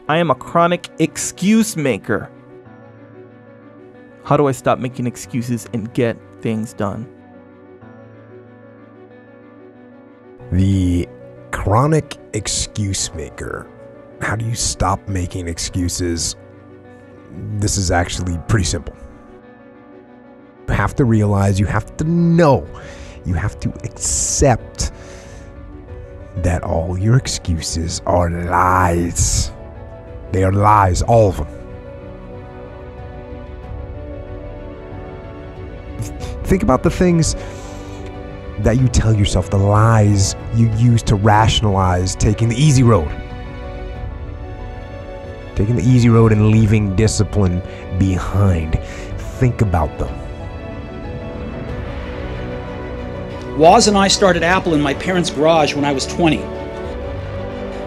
I am a chronic excuse maker. How do I stop making excuses and get things done? The chronic excuse maker. How do you stop making excuses? This is actually pretty simple. You have to realize, you have to know, you have to accept that all your excuses are lies. They are lies, all of them. Think about the things that you tell yourself, the lies you use to rationalize taking the easy road. Taking the easy road and leaving discipline behind. Think about them. Woz and I started Apple in my parents' garage when I was 20.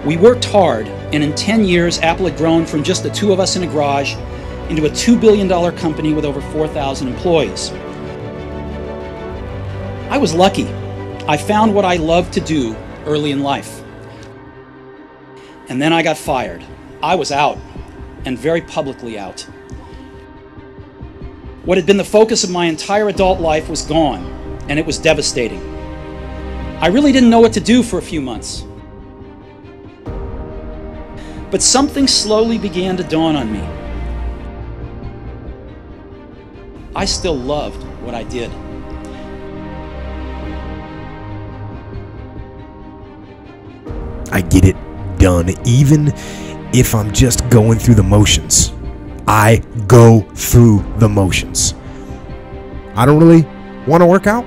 We worked hard, and in 10 years, Apple had grown from just the two of us in a garage into a $2 billion company with over 4,000 employees. I was lucky. I found what I loved to do early in life. And then I got fired. I was out, and very publicly out. What had been the focus of my entire adult life was gone, and it was devastating. I really didn't know what to do for a few months. But something slowly began to dawn on me. I still loved what I did. I get it done, even if I'm just going through the motions. I go through the motions. I don't really want to work out.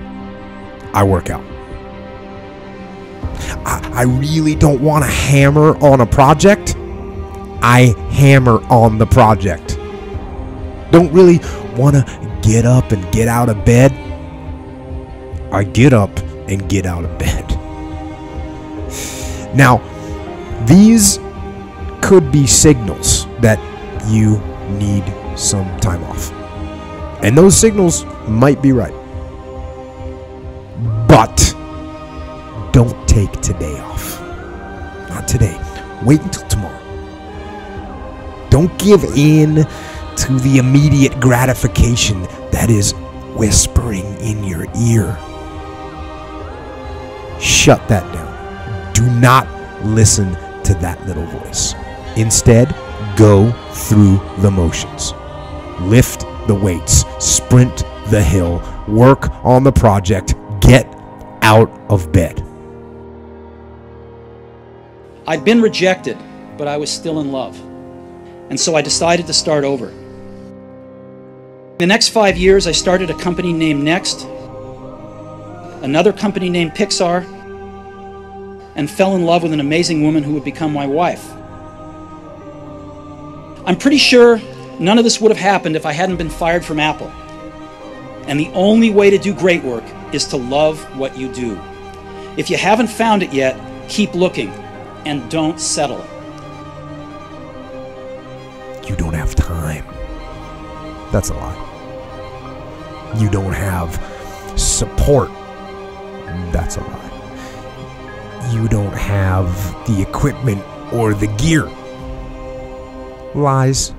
I work out. I really don't want to hammer on a project. I hammer on the project. Don't really want to get up and get out of bed. I get up and get out of bed. Now, these could be signals that you need some time off. And those signals might be right. But don't take today off. Not today. Wait until tomorrow. Don't give in to the immediate gratification that is whispering in your ear. Shut that down. Do not listen to that little voice. Instead, go through the motions. Lift the weights, sprint the hill, work on the project, get out of bed. I'd been rejected, but I was still in love. And so I decided to start over. In the next 5 years, I started a company named Next, another company named Pixar, and fell in love with an amazing woman who would become my wife. I'm pretty sure none of this would have happened if I hadn't been fired from Apple. And the only way to do great work is to love what you do. If you haven't found it yet, keep looking and don't settle. You don't have time. That's a lie. You don't have support. That's a lie. You don't have the equipment or the gear. Lies.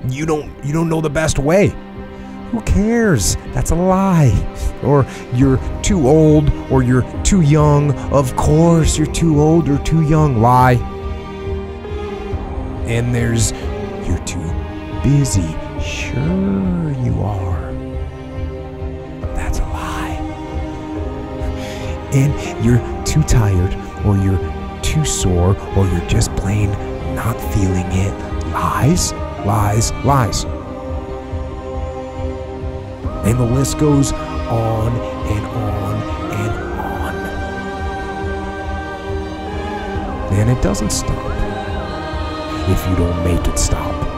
You don't know the best way. Who cares? That's a lie. Or you're too old, or you're too young. Of course you're too old or too young. Lie. And there's you're too busy. Sure you are. That's a lie. And you're too tired, or you're too sore, or you're just plain not feeling it. Lies, lies, lies. And the list goes on and on and on. And it doesn't stop if you don't make it stop.